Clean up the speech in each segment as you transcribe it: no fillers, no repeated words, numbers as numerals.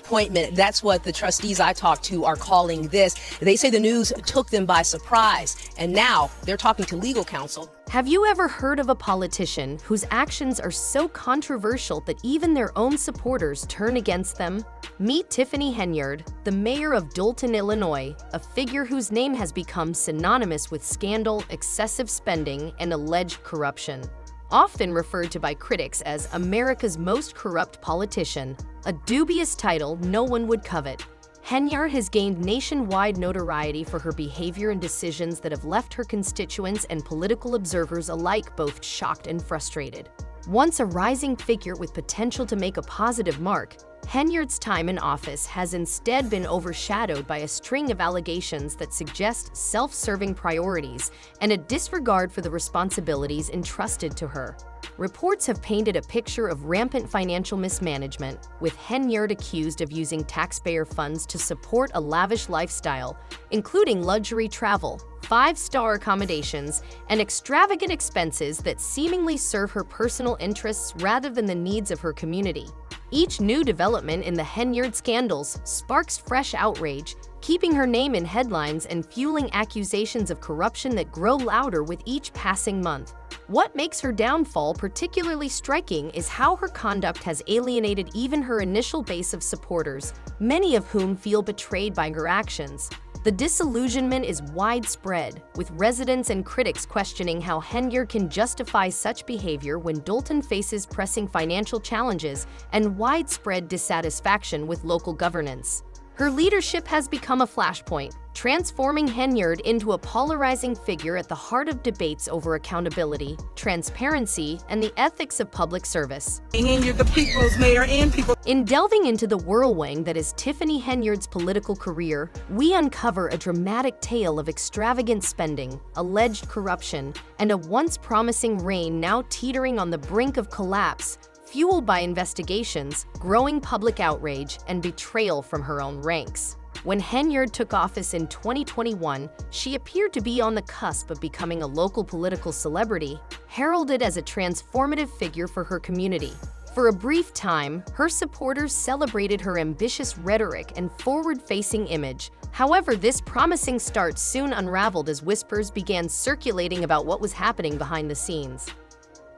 disappointment. That's what the trustees I talked to are calling this. They say the news took them by surprise, and now they're talking to legal counsel. Have you ever heard of a politician whose actions are so controversial that even their own supporters turn against them? Meet Tiffany Henyard, the mayor of Dolton, Illinois, a figure whose name has become synonymous with scandal, excessive spending, and alleged corruption. Often referred to by critics as America's most corrupt politician, a dubious title no one would covet. Henyard has gained nationwide notoriety for her behavior and decisions that have left her constituents and political observers alike both shocked and frustrated. Once a rising figure with potential to make a positive mark, Henyard's time in office has instead been overshadowed by a string of allegations that suggest self-serving priorities and a disregard for the responsibilities entrusted to her. Reports have painted a picture of rampant financial mismanagement, with Henyard accused of using taxpayer funds to support a lavish lifestyle, including luxury travel, five-star accommodations, and extravagant expenses that seemingly serve her personal interests rather than the needs of her community. Each new development in the Henyard scandals sparks fresh outrage, keeping her name in headlines and fueling accusations of corruption that grow louder with each passing month. What makes her downfall particularly striking is how her conduct has alienated even her initial base of supporters, many of whom feel betrayed by her actions. The disillusionment is widespread, with residents and critics questioning how Henyard can justify such behavior when Dolton faces pressing financial challenges and widespread dissatisfaction with local governance. Her leadership has become a flashpoint, transforming Henyard into a polarizing figure at the heart of debates over accountability, transparency, and the ethics of public service. You're the people's mayor and people. In delving into the whirlwind that is Tiffany Henyard's political career, we uncover a dramatic tale of extravagant spending, alleged corruption, and a once promising reign now teetering on the brink of collapse, fueled by investigations, growing public outrage, and betrayal from her own ranks. When Henyard took office in 2021, she appeared to be on the cusp of becoming a local political celebrity, heralded as a transformative figure for her community. For a brief time, her supporters celebrated her ambitious rhetoric and forward-facing image. However, this promising start soon unraveled as whispers began circulating about what was happening behind the scenes.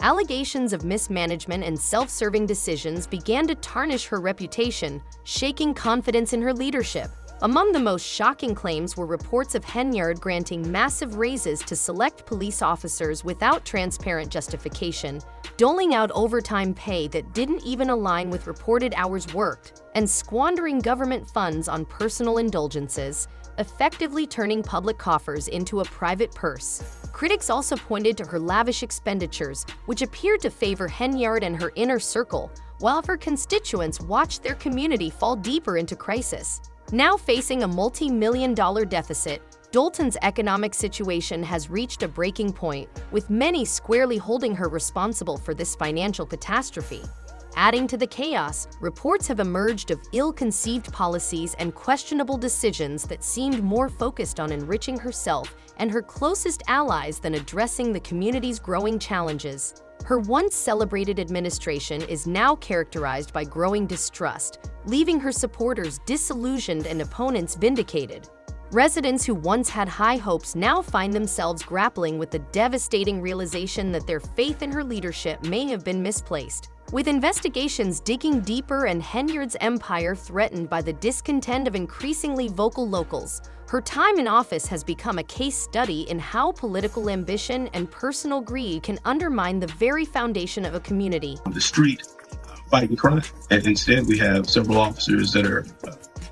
Allegations of mismanagement and self-serving decisions began to tarnish her reputation, shaking confidence in her leadership. Among the most shocking claims were reports of Henyard granting massive raises to select police officers without transparent justification, doling out overtime pay that didn't even align with reported hours worked, and squandering government funds on personal indulgences, effectively turning public coffers into a private purse. Critics also pointed to her lavish expenditures, which appeared to favor Henyard and her inner circle, while her constituents watched their community fall deeper into crisis. Now facing a multi-million-dollar deficit, Dolton's economic situation has reached a breaking point, with many squarely holding her responsible for this financial catastrophe. Adding to the chaos, reports have emerged of ill-conceived policies and questionable decisions that seemed more focused on enriching herself and her closest allies than addressing the community's growing challenges. Her once celebrated administration is now characterized by growing distrust, leaving her supporters disillusioned and opponents vindicated. Residents who once had high hopes now find themselves grappling with the devastating realization that their faith in her leadership may have been misplaced. With investigations digging deeper and Henyard's empire threatened by the discontent of increasingly vocal locals, her time in office has become a case study in how political ambition and personal greed can undermine the very foundation of a community. On the street, fighting crime, and instead we have several officers that are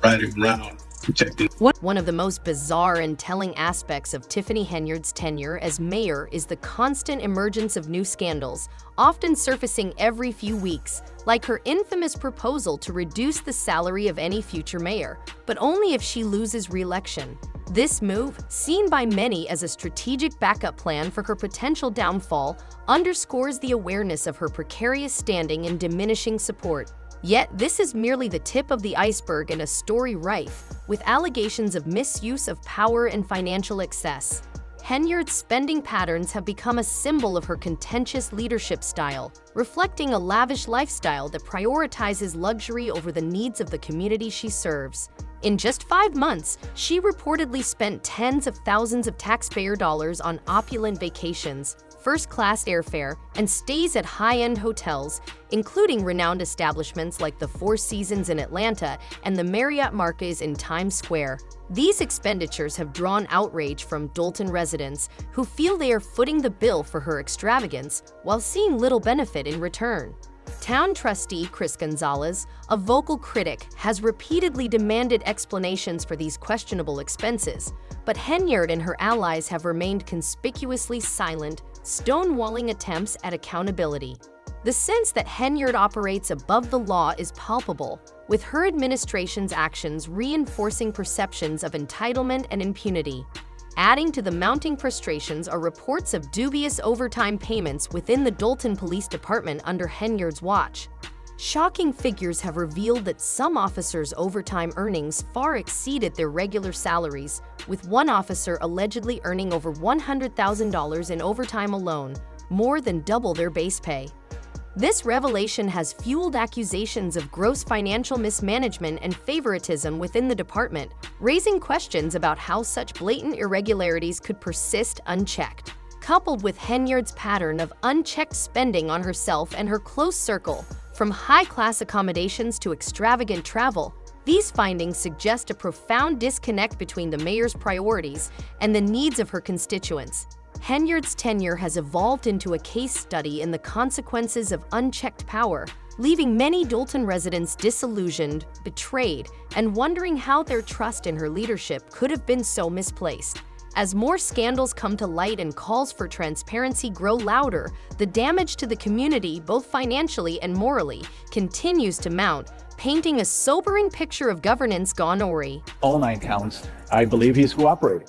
riding around protecting. One of the most bizarre and telling aspects of Tiffany Henyard's tenure as mayor is the constant emergence of new scandals, often surfacing every few weeks, like her infamous proposal to reduce the salary of any future mayor, but only if she loses re-election. This move, seen by many as a strategic backup plan for her potential downfall, underscores the awareness of her precarious standing and diminishing support. Yet, this is merely the tip of the iceberg in a story rife with allegations of misuse of power and financial excess. Henyard's spending patterns have become a symbol of her contentious leadership style, reflecting a lavish lifestyle that prioritizes luxury over the needs of the community she serves. In just 5 months, she reportedly spent tens of thousands of taxpayer dollars on opulent vacations, first-class airfare, and stays at high-end hotels, including renowned establishments like the Four Seasons in Atlanta and the Marriott Marquis in Times Square. These expenditures have drawn outrage from Dolton residents who feel they are footing the bill for her extravagance while seeing little benefit in return. Town trustee Chris Gonzalez, a vocal critic, has repeatedly demanded explanations for these questionable expenses, but Henyard and her allies have remained conspicuously silent, stonewalling attempts at accountability. The sense that Henyard operates above the law is palpable, with her administration's actions reinforcing perceptions of entitlement and impunity. Adding to the mounting frustrations are reports of dubious overtime payments within the Dolton Police Department under Henyard's watch. Shocking figures have revealed that some officers' overtime earnings far exceeded their regular salaries, with one officer allegedly earning over $100,000 in overtime alone, more than double their base pay. This revelation has fueled accusations of gross financial mismanagement and favoritism within the department, raising questions about how such blatant irregularities could persist unchecked. Coupled with Henyard's pattern of unchecked spending on herself and her close circle, from high-class accommodations to extravagant travel, these findings suggest a profound disconnect between the mayor's priorities and the needs of her constituents. Henyard's tenure has evolved into a case study in the consequences of unchecked power, leaving many Dolton residents disillusioned, betrayed, and wondering how their trust in her leadership could have been so misplaced. As more scandals come to light and calls for transparency grow louder, the damage to the community, both financially and morally, continues to mount, painting a sobering picture of governance gone awry. All 9 counts, I believe he's cooperating.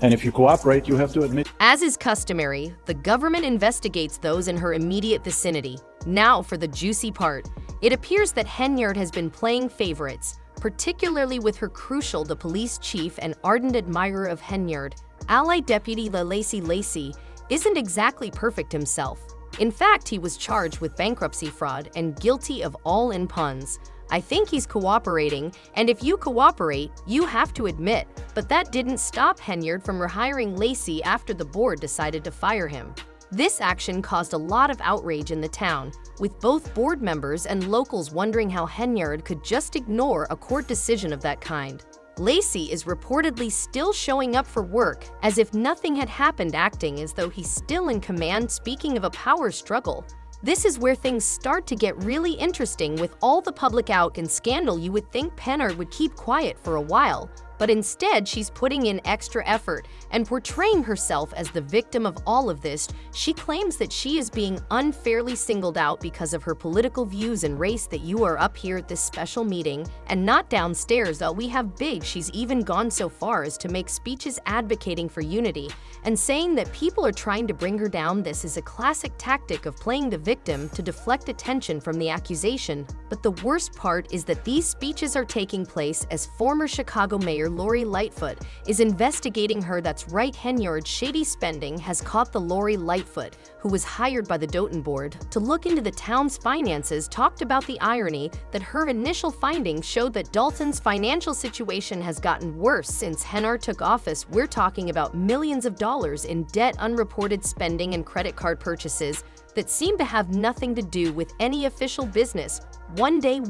And if you cooperate, you have to admit. As is customary, the government investigates those in her immediate vicinity. Now for the juicy part. It appears that Henyard has been playing favorites, particularly with her crucial the police chief and ardent admirer of Henyard. Allied Deputy Lacey isn't exactly perfect himself. In fact, he was charged with bankruptcy fraud and guilty of all-in puns. I think he's cooperating, and if you cooperate, you have to admit. But that didn't stop Henyard from rehiring Lacey after the board decided to fire him. This action caused a lot of outrage in the town, with both board members and locals wondering how Henyard could just ignore a court decision of that kind. Lacey is reportedly still showing up for work, as if nothing had happened, acting as though he's still in command. Speaking of a power struggle, this is where things start to get really interesting. With all the public out and scandal, you would think Henyard would keep quiet for a while, but instead she's putting in extra effort and portraying herself as the victim of all of this. She claims that she is being unfairly singled out because of her political views and race, that you are up here at this special meeting and not downstairs, that we have big. She's even gone so far as to make speeches advocating for unity and saying that people are trying to bring her down. This is a classic tactic of playing the victim to deflect attention from the accusation. But the worst part is that these speeches are taking place as former Chicago Mayor Lori Lightfoot is investigating her. That's right, Henyard's shady spending has caught the Lori Lightfoot, who was hired by the Dolton board to look into the town's finances, talked about the irony that her initial findings showed that Dolton's financial situation has gotten worse since Henyard took office. We're talking about millions of dollars in debt, unreported spending, and credit card purchases that seem to have nothing to do with any official business. One day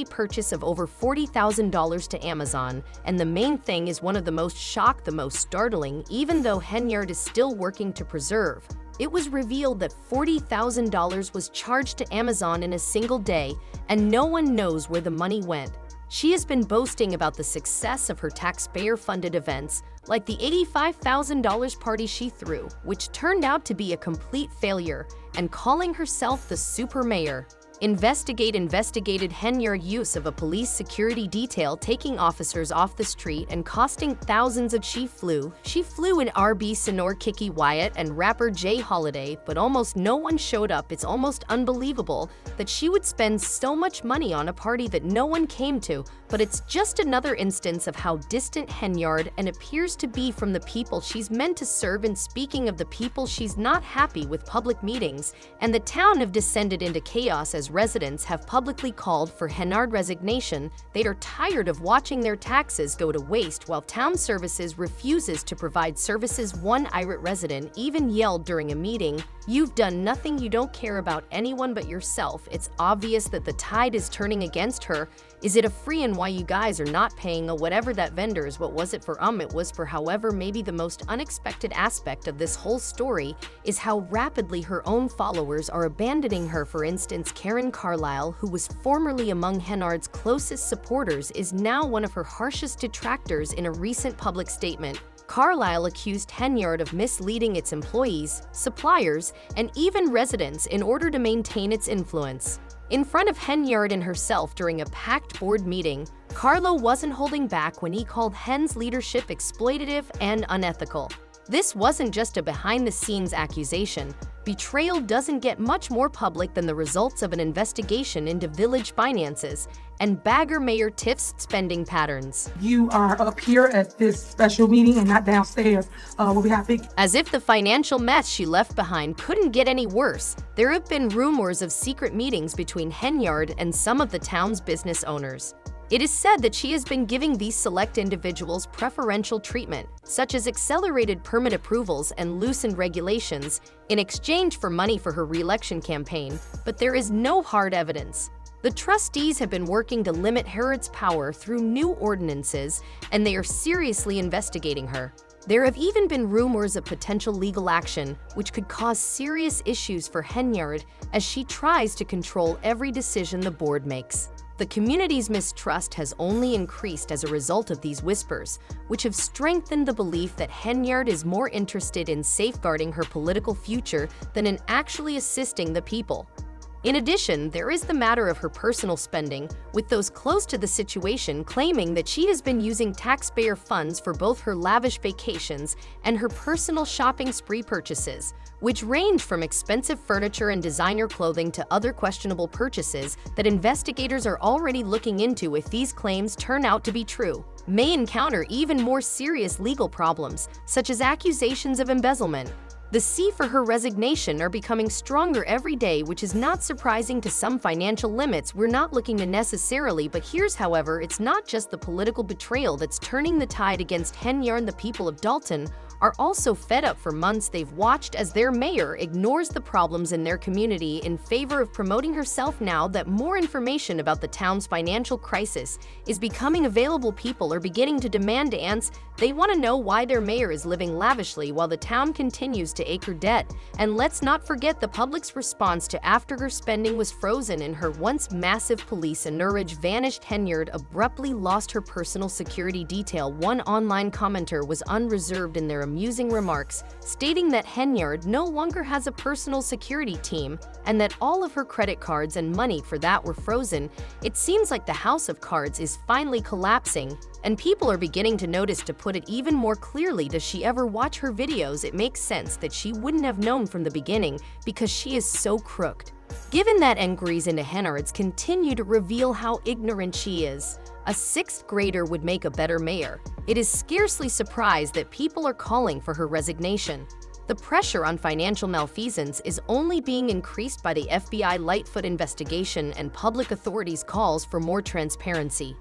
purchase of over $40,000 to Amazon, and the main thing is one of the most the most startling, even though Henyard is still working to preserve. It was revealed that $40,000 was charged to Amazon in a single day, and no one knows where the money went. She has been boasting about the success of her taxpayer-funded events, like the $85,000 party she threw, which turned out to be a complete failure, and calling herself the super mayor. investigated Henyard use of a police security detail taking officers off the street and costing thousands of She flew in RB Sonor Kiki Wyatt and rapper Jay Holiday, but almost no one showed up. It's almost unbelievable that she would spend so much money on a party that no one came to, but it's just another instance of how distant Henyard and appears to be from the people she's meant to serve. And speaking of the people, she's not happy with public meetings, and the town have descended into chaos as residents have publicly called for Henyard resignation. They are tired of watching their taxes go to waste while town services refuses to provide services. One irate resident even yelled during a meeting, "You've done nothing, you don't care about anyone but yourself." It's obvious that the tide is turning against her. Is it a free and why you guys are not paying a whatever that vendors? What was it for? It was for. However, maybe the most unexpected aspect of this whole story is how rapidly her own followers are abandoning her. For instance, Karen Carlisle, who was formerly among Henyard's closest supporters, is now one of her harshest detractors. In a recent public statement, Carlisle accused Henyard of misleading its employees, suppliers, and even residents in order to maintain its influence. In front of Henyard and herself during a packed board meeting, Carlo wasn't holding back when he called Hen's leadership exploitative and unethical. This wasn't just a behind-the-scenes accusation. Betrayal doesn't get much more public than the results of an investigation into village finances and Bagger Mayor Tiff's spending patterns. You are up here at this special meeting and not downstairs where we have big. As if the financial mess she left behind couldn't get any worse, there have been rumors of secret meetings between Henyard and some of the town's business owners. It is said that she has been giving these select individuals preferential treatment, such as accelerated permit approvals and loosened regulations, in exchange for money for her re-election campaign, but there is no hard evidence. The trustees have been working to limit Henyard's power through new ordinances, and they are seriously investigating her. There have even been rumors of potential legal action, which could cause serious issues for Henyard as she tries to control every decision the board makes. The community's mistrust has only increased as a result of these whispers, which have strengthened the belief that Henyard is more interested in safeguarding her political future than in actually assisting the people. In addition, there is the matter of her personal spending, with those close to the situation claiming that she has been using taxpayer funds for both her lavish vacations and her personal shopping spree purchases, which range from expensive furniture and designer clothing to other questionable purchases that investigators are already looking into. If these claims turn out to be true, may encounter even more serious legal problems, such as accusations of embezzlement. The C for her resignation are becoming stronger every day, which is not surprising to some financial limits we're not looking to necessarily. But here's, however, it's not just the political betrayal that's turning the tide against Henyard. The people of Dolton are also fed up. For months they've watched as their mayor ignores the problems in their community in favor of promoting herself. Now that more information about the town's financial crisis is becoming available, people are beginning to demand answers. They want to know why their mayor is living lavishly while the town continues to acre debt. And let's not forget the public's response to after her spending was frozen and her once massive police entourage vanished. Henyard abruptly lost her personal security detail. One online commenter was unreserved in their amusing remarks, stating that Henyard no longer has a personal security team and that all of her credit cards and money for that were frozen. It seems like the house of cards is finally collapsing, and people are beginning to notice. To put it even more clearly, does she ever watch her videos? It makes sense that she wouldn't have known from the beginning because she is so crooked. Given that inquiries into Henyard's continue to reveal how ignorant she is, a 6th grader would make a better mayor. It is scarcely surprised that people are calling for her resignation. The pressure on financial malfeasance is only being increased by the FBI Lightfoot investigation and public authorities' calls for more transparency.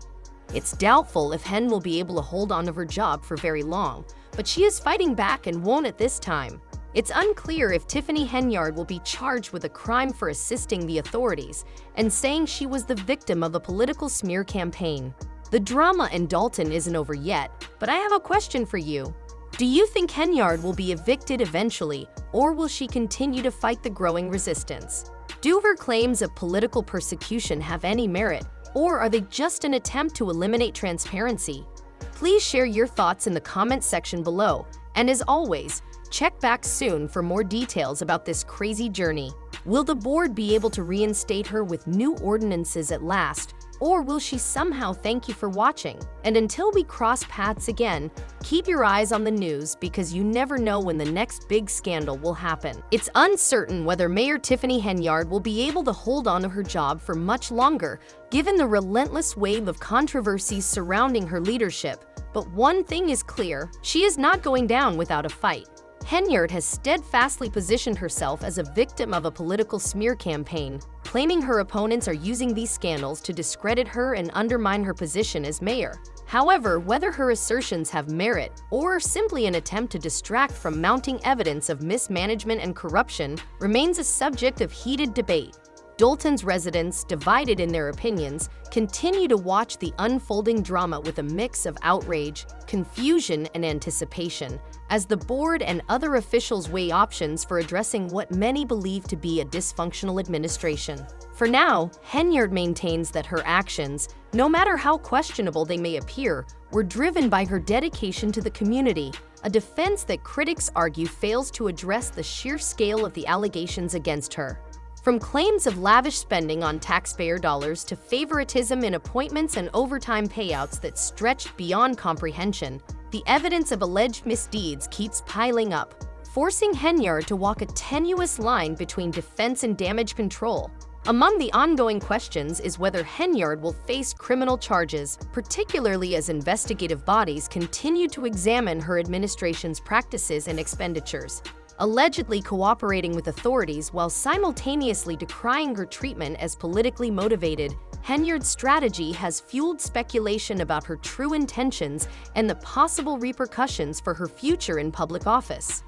It's doubtful if Hen will be able to hold on to her job for very long, but she is fighting back and won't at this time. It's unclear if Tiffany Henyard will be charged with a crime for assisting the authorities and saying she was the victim of a political smear campaign. The drama in Dolton isn't over yet, but I have a question for you. Do you think Henyard will be evicted eventually, or will she continue to fight the growing resistance? Do her claims of political persecution have any merit, or are they just an attempt to eliminate transparency? Please share your thoughts in the comment section below, and as always, check back soon for more details about this crazy journey. Will the board be able to reinstate her with new ordinances at last, or will she somehow thank you for watching? And until we cross paths again, keep your eyes on the news because you never know when the next big scandal will happen. It's uncertain whether Mayor Tiffany Henyard will be able to hold on to her job for much longer, given the relentless wave of controversies surrounding her leadership. But one thing is clear, she is not going down without a fight. Henyard has steadfastly positioned herself as a victim of a political smear campaign, claiming her opponents are using these scandals to discredit her and undermine her position as mayor. However, whether her assertions have merit or are simply an attempt to distract from mounting evidence of mismanagement and corruption remains a subject of heated debate. Dolton's residents, divided in their opinions, continue to watch the unfolding drama with a mix of outrage, confusion, and anticipation, as the board and other officials weigh options for addressing what many believe to be a dysfunctional administration. For now, Henyard maintains that her actions, no matter how questionable they may appear, were driven by her dedication to the community, a defense that critics argue fails to address the sheer scale of the allegations against her. From claims of lavish spending on taxpayer dollars to favoritism in appointments and overtime payouts that stretched beyond comprehension, the evidence of alleged misdeeds keeps piling up, forcing Henyard to walk a tenuous line between defense and damage control. Among the ongoing questions is whether Henyard will face criminal charges, particularly as investigative bodies continue to examine her administration's practices and expenditures. Allegedly cooperating with authorities while simultaneously decrying her treatment as politically motivated, Henyard's strategy has fueled speculation about her true intentions and the possible repercussions for her future in public office.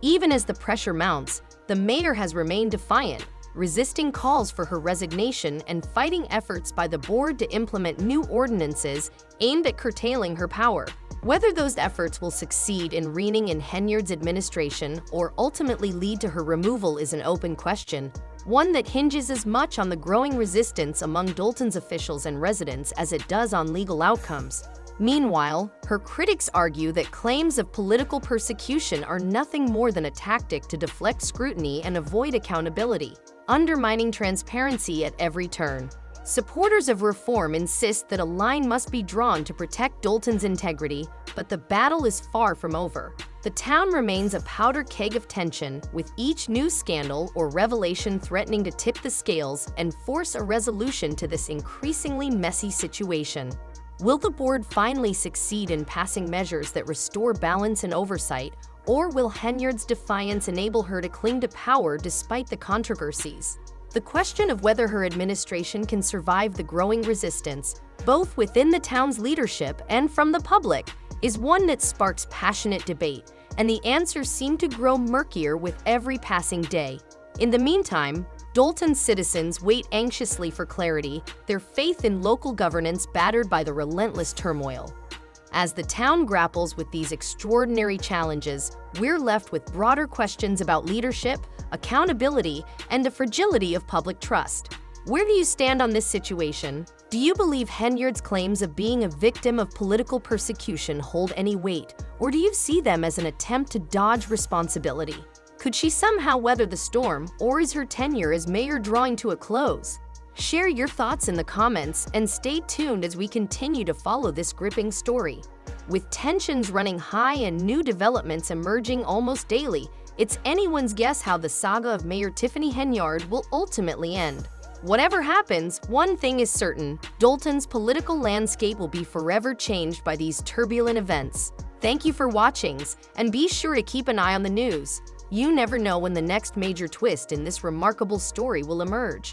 Even as the pressure mounts, the mayor has remained defiant, resisting calls for her resignation and fighting efforts by the board to implement new ordinances aimed at curtailing her power. Whether those efforts will succeed in reining in Henyard's administration or ultimately lead to her removal is an open question, one that hinges as much on the growing resistance among Dolton's officials and residents as it does on legal outcomes. Meanwhile, her critics argue that claims of political persecution are nothing more than a tactic to deflect scrutiny and avoid accountability, undermining transparency at every turn. Supporters of reform insist that a line must be drawn to protect Dolton's integrity, but the battle is far from over. The town remains a powder keg of tension, with each new scandal or revelation threatening to tip the scales and force a resolution to this increasingly messy situation. Will the board finally succeed in passing measures that restore balance and oversight, or will Henyard's defiance enable her to cling to power despite the controversies? The question of whether her administration can survive the growing resistance, both within the town's leadership and from the public, is one that sparks passionate debate, and the answers seem to grow murkier with every passing day. In the meantime, Dolton's citizens wait anxiously for clarity, their faith in local governance battered by the relentless turmoil. As the town grapples with these extraordinary challenges, we're left with broader questions about leadership, accountability, and the fragility of public trust. Where do you stand on this situation? Do you believe Henyard's claims of being a victim of political persecution hold any weight, or do you see them as an attempt to dodge responsibility? Could she somehow weather the storm, or is her tenure as mayor drawing to a close? Share your thoughts in the comments and stay tuned as we continue to follow this gripping story. With tensions running high and new developments emerging almost daily, it's anyone's guess how the saga of Mayor Tiffany Henyard will ultimately end. Whatever happens, one thing is certain: Dolton's political landscape will be forever changed by these turbulent events. Thank you for watching, and be sure to keep an eye on the news. You never know when the next major twist in this remarkable story will emerge.